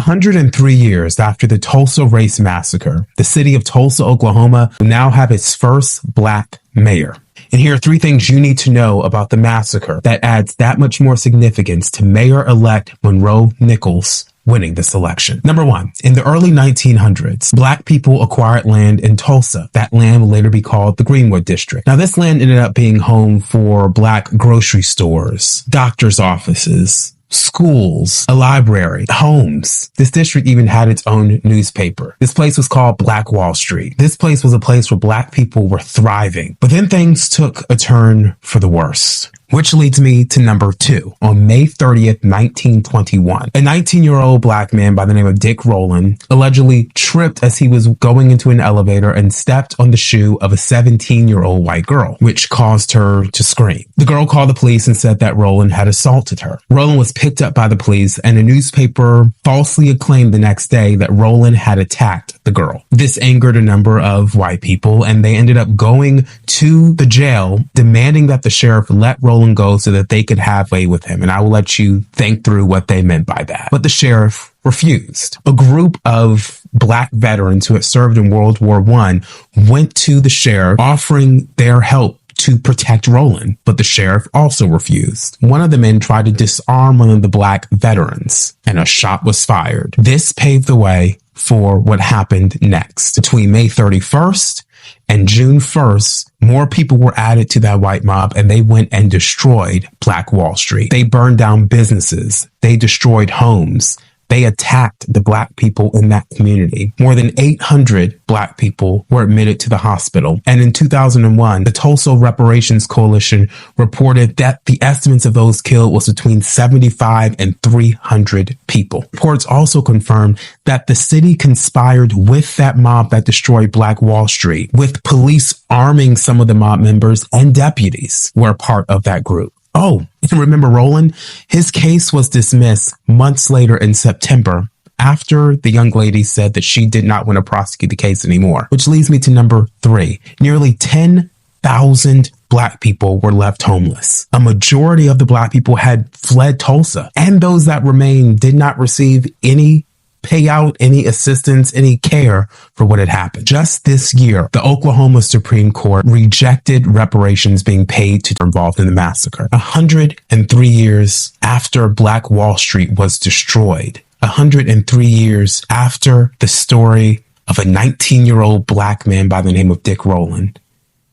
103 years after the Tulsa Race Massacre, the city of Tulsa, Oklahoma, will now have its first black mayor. And here are 3 things you need to know about the massacre that adds that much more significance to Mayor-elect Monroe Nichols winning this election. Number 1, in the early 1900s, black people acquired land in Tulsa. That land will later be called the Greenwood District. Now, this land ended up being home for black grocery stores, doctor's offices, schools, a library, homes. This district even had its own newspaper. This place was called Black Wall Street. This place was a place where black people were thriving. But then things took a turn for the worse. Which leads me to number 2. On May 30th, 1921, a 19-year-old black man by the name of Dick Rowland allegedly tripped as he was going into an elevator and stepped on the shoe of a 17-year-old white girl, which caused her to scream. The girl called the police and said that Rowland had assaulted her. Rowland was picked up by the police, and a newspaper falsely acclaimed the next day that Rowland had attacked the girl. This angered a number of white people, and they ended up going to the jail demanding that the sheriff let Rowland go so that they could have way with him. And I will let you think through what they meant by that. But the sheriff refused. A group of black veterans who had served in World War I went to the sheriff offering their help to protect Rowland, but the sheriff also refused. One of the men tried to disarm one of the black veterans, and a shot was fired. This paved the way for what happened next. Between May 31st and June 1st, more people were added to that white mob, and they went and destroyed Black Wall Street. They burned down businesses. They destroyed homes. They attacked the black people in that community. More than 800 black people were admitted to the hospital. And in 2001, the Tulsa Reparations Coalition reported that the estimates of those killed was between 75 and 300 people. Reports also confirmed that the city conspired with that mob that destroyed Black Wall Street, with police arming some of the mob members, and deputies were part of that group. Oh, and remember Rowland? His case was dismissed months later in September after the young lady said that she did not want to prosecute the case anymore. Which leads me to number 3. Nearly 10,000 black people were left homeless. A majority of the black people had fled Tulsa, and those that remained did not receive any payout, any assistance, any care for what had happened. Just this year, the Oklahoma Supreme Court rejected reparations being paid to those involved in the massacre. 103 years after Black Wall Street was destroyed, 103 years after the story of a 19-year-old black man by the name of Dick Rowland,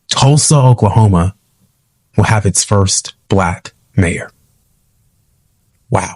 Tulsa, Oklahoma will have its first black mayor. Wow.